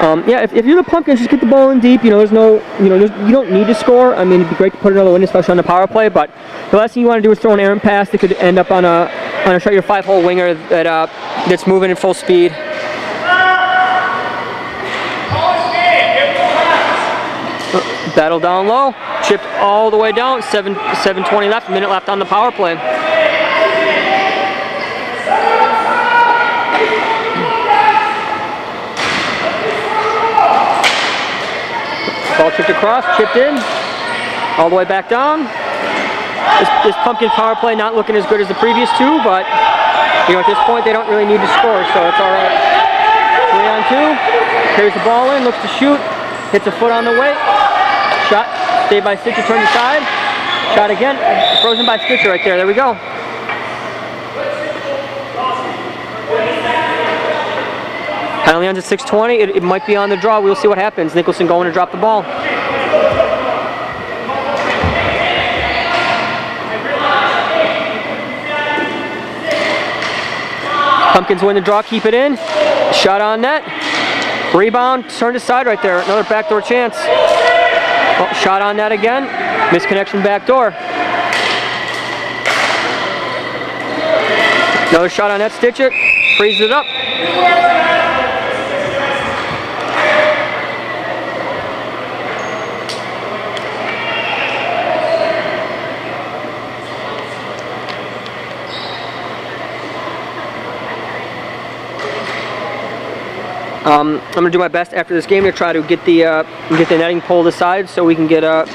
[SPEAKER 1] Yeah, if you're the Pumpkins, just get the ball in deep. You know, there's no, you don't need to score. I mean, it'd be great to put another win, especially on the power play. But the last thing you want to do is throw an errant pass that could end up on a shot your 5-hole winger that's moving at full speed. Battle down low, chipped all the way down. 7:20 left, minute left on the power play. Ball chipped across, chipped in, all the way back down. This Pumpkin power play not looking as good as the previous two, but at this point they don't really need to score, so it's all right. 3-on-2, carries the ball in, looks to shoot, hits a foot on the way. Shot, stayed by Stitcher, turned aside. Shot again, frozen by Stitcher right there. There we go. Penalty ends at 6:20. It might be on the draw. We'll see what happens. Nicholson going to drop the ball. Pumpkins win the draw, keep it in. Shot on net. Rebound, turned aside right there. Another backdoor chance. Oh, shot on net again. Misconnection backdoor. Another shot on net, stitch it. Freezes it up. I'm going to do my best after this game to try to get the netting pulled aside so we can get a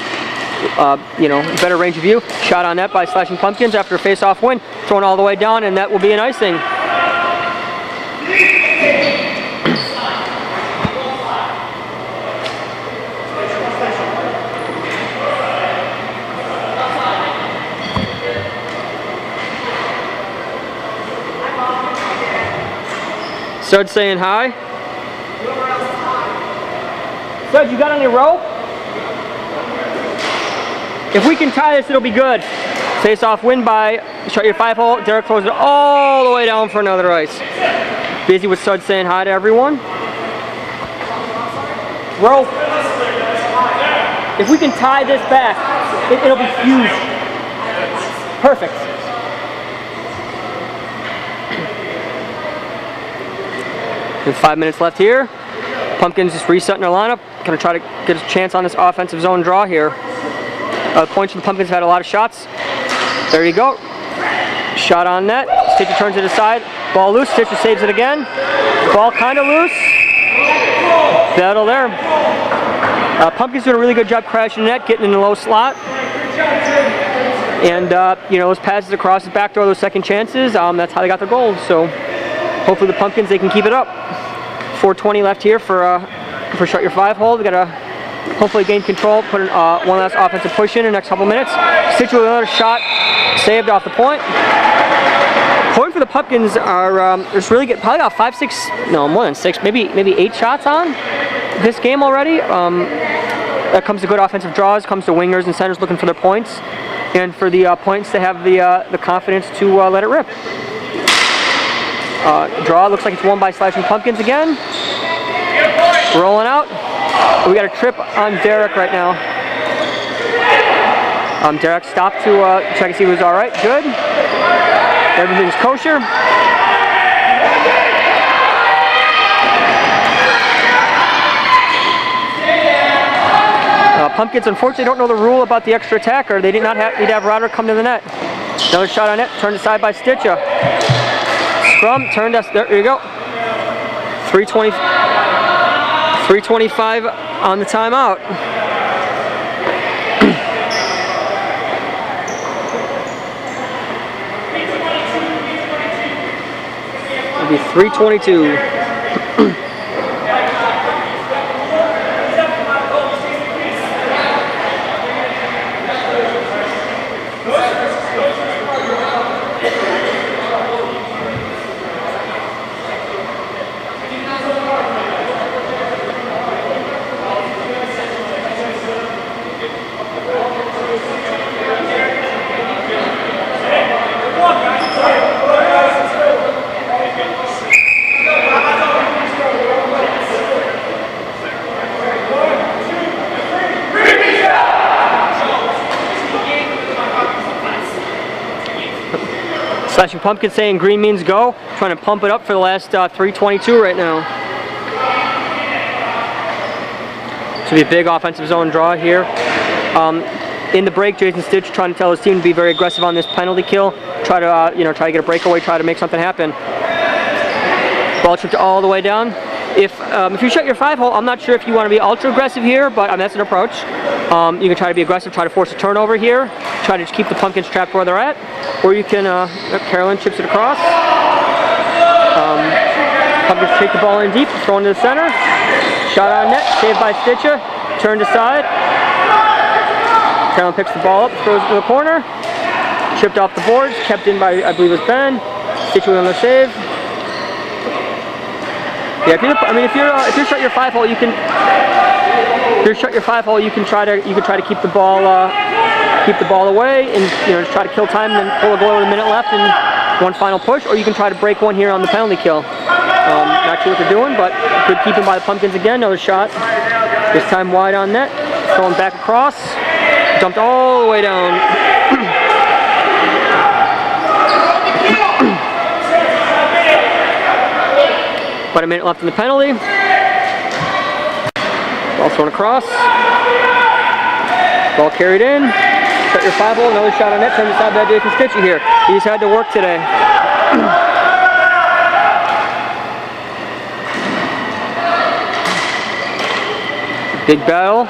[SPEAKER 1] better range of view. Shot on net by Slashing Pumpkins after a face-off win, thrown all the way down, and that will be an icing. Stud saying hi. Stud, you got any rope? If we can tie this, it'll be good. Face off win by shot your 5-hole. Derek throws it all the way down for another ice. Busy with Stud saying hi to everyone. Rope. If we can tie this back, it'll be huge. Perfect. There's 5 minutes left here. Pumpkins just resetting their lineup. Gonna try to get a chance on this offensive zone draw here. Points for the Pumpkins have had a lot of shots. There you go. Shot on net. Stitcher turns it aside. Ball loose. Stitcher saves it again. Ball kind of loose. Battle there. Pumpkins doing a really good job crashing the net, getting in the low slot. And those passes across the back door, those second chances, that's how they got their goals. So hopefully the Pumpkins, they can keep it up. 4:20 left here for shut your 5-hole. We gotta hopefully gain control, put in, one last offensive push in the next couple minutes. Stitcher with another shot, saved off the point. Point for the Pumpkins are just really good. Probably about more than 6, maybe 8 shots on this game already. That comes to good offensive draws, comes to wingers and centers looking for their points, and for the points they have the confidence to let it rip. Draw looks like it's won by Slashing Pumpkins again. Rolling out. We got a trip on Derek right now. Derek stopped to check and see if he was all right. Good. Everything's kosher. Pumpkins unfortunately don't know the rule about the extra attacker. They did not need to have Roderick come to the net. Another shot on net, turned aside by Stitcher. Scrum, turned us, there you go. 3:25 on the timeout. It'll be 3:22. Slashing Pumpkin saying green means go. Trying to pump it up for the last 3:22 right now. This will be a big offensive zone draw here. In the break, Jason Stitch trying to tell his team to be very aggressive on this penalty kill. Try to try to get a breakaway. Try to make something happen. Ball tripped all the way down. If you shut your 5-hole, I'm not sure if you want to be ultra aggressive here, but that's an approach. You can try to be aggressive, try to force a turnover here, try to just keep the Pumpkins trapped where they're at, or you can. Carolyn chips it across. Pumpkins take the ball in deep, throw into the center. Shot on net, saved by Stitcha. Turned aside. Carolyn picks the ball up, throws it to the corner. Chipped off the boards, kept in by I believe it was Ben. Stitcha on the save. Yeah, if you shut your 5-hole, you can. If you shut your 5-hole, you can try to keep the ball away and just try to kill time and then pull a goal with a minute left and one final push, or you can try to break one here on the penalty kill. Not sure what they're doing, but good keeping by the Pumpkins again. Another shot. This time wide on net. Throwing back across. Jumped all the way down. About a minute left in the penalty. Ball thrown across. Ball carried in. Shut your 5-hole. Another shot on net. Turns aside by Jason Stitchy here. He's had to work today. Big battle.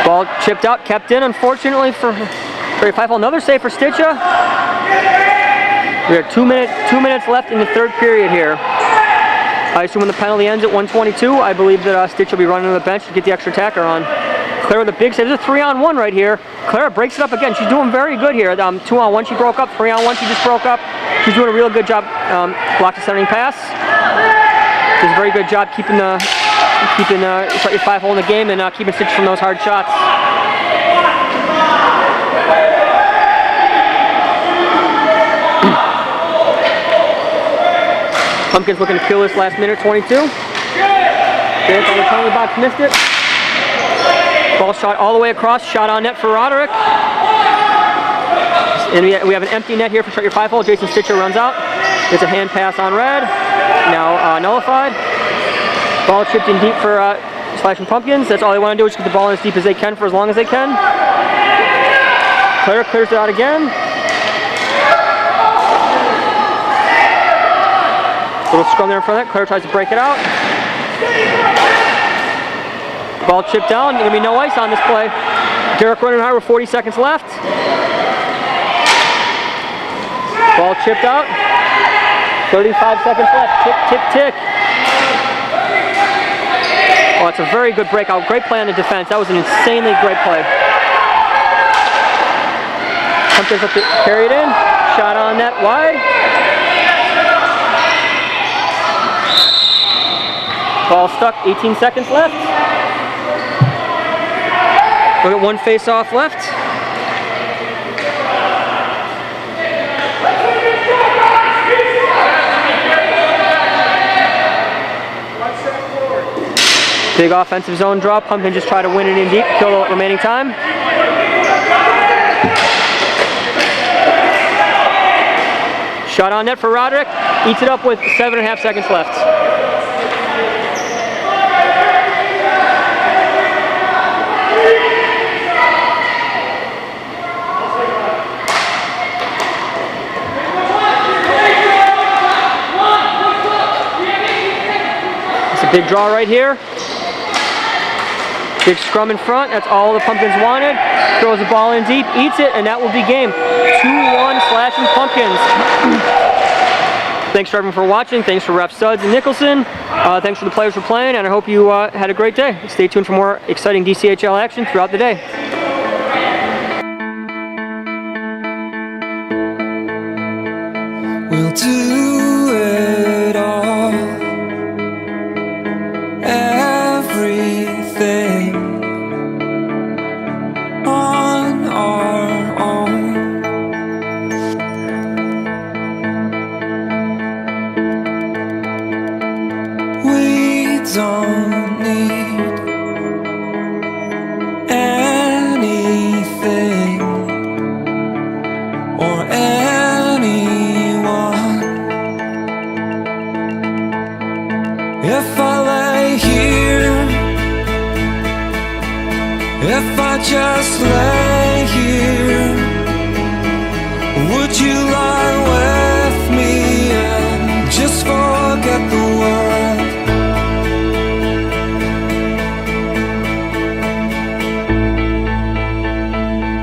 [SPEAKER 1] Ball chipped out, kept in, unfortunately for your 5-hole. Another save for Stitcha. We have 2 minutes left in the third period here. I assume when the penalty ends at 1:22, I believe that Stitch will be running to the bench to get the extra attacker on. Clara with a big save. There's a 3-on-1 right here. Clara breaks it up again. She's doing very good here. 2-on-1 she broke up, 3-on-1 she just broke up. She's doing a real good job blocking the centering pass. Does a very good job keeping your 5-hole in the game and keeping Stitch from those hard shots. Pumpkins looking to kill this last minute, 22. Dance on the penalty box, missed it. Ball shot all the way across, shot on net for Roderick. And we have an empty net here for shut your 5-hole. Jason Stitcher runs out. Gets a hand pass on red. Now nullified. Ball chipped in deep for Slashing Pumpkins. That's all they want to do is get the ball in as deep as they can for as long as they can. Clara clears it out again. Little scrum there in front of that. Claire tries to break it out. Ball chipped down. There's going to be no ice on this play. Derek running high with 40 seconds left. Ball chipped out. 35 seconds left. Tick, tick, tick. Oh, it's a very good breakout. Great play on the defense. That was an insanely great play. Pumpkins up to carry it in. Shot on net wide. Ball stuck, 18 seconds left. We got one face-off left. Big offensive zone draw. Pumpkin just try to win it in deep, kill the remaining time. Shot on net for Roderick. Eats it up with 7.5 seconds left. Big draw right here. Big scrum in front. That's all the Pumpkins wanted. Throws the ball in deep, eats it, and that will be game. 2-1 Slashing Pumpkins. Thanks for everyone for watching. Thanks for Rep Suds and Nicholson. Thanks for the players for playing, and I hope you had a great day. Stay tuned for more exciting DCHL action throughout the day.
[SPEAKER 3] We'll do it all. Everything on our own. We don't need anything or anyone. just lay here, would you lie with me and just forget the world?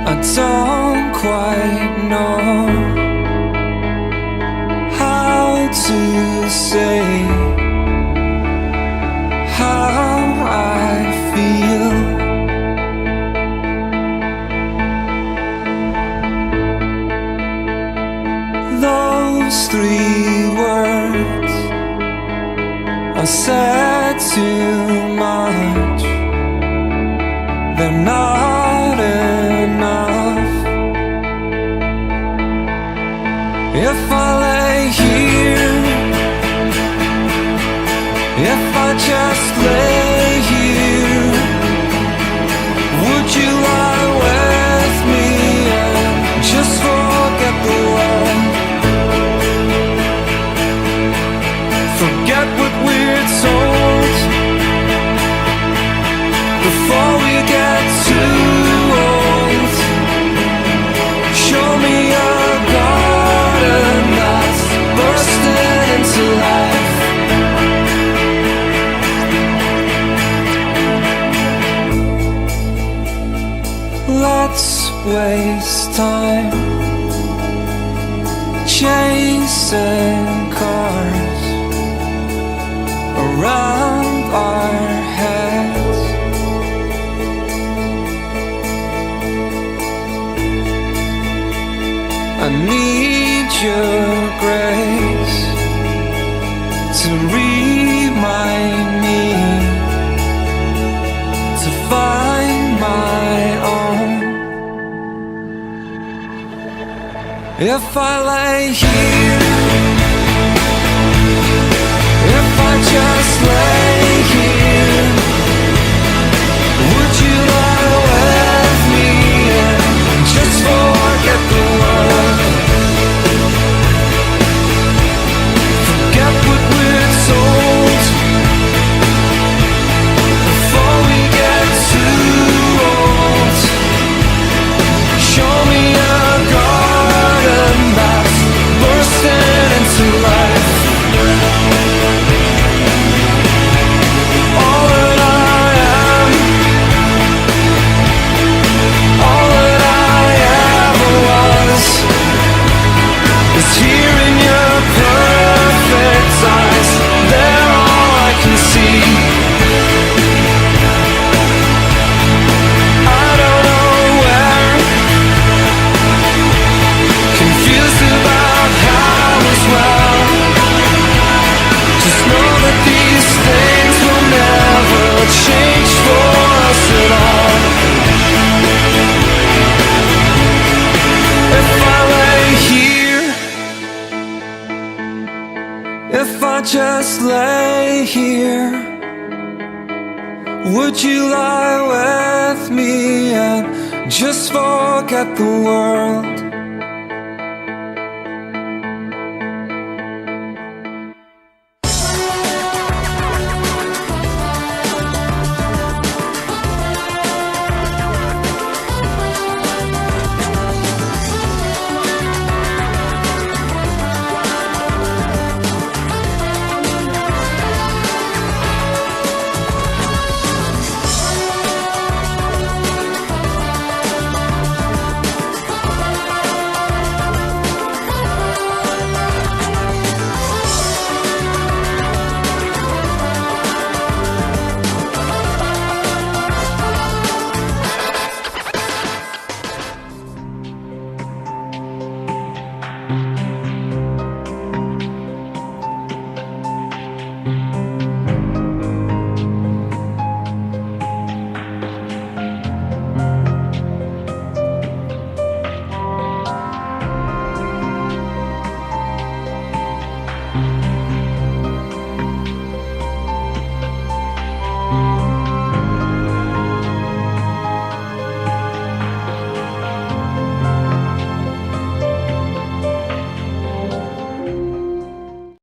[SPEAKER 3] I don't quite know how to say how I feel. Those 3 words are said too much. They're not enough. If I lay here, if I just lay here, would you lie with me and just forget the world? Forget what we're told before we get too old. Show me a garden that's bursting into life. Let's waste time chasing cars around our heads. I need your grace to remind me to find my own. If I lay here, if I just lay here, would you lie with me and just forget the world? Forget what we're told before we get too old. Show me a garden that's bursting into life. All that I am, all that I ever was, is here in your perfect eyes. They're all I can see. I don't know where, confused about how as well. Just know that these things will never change for us at all. If I lay here, if I just lay here, would you lie with me and just forget the world?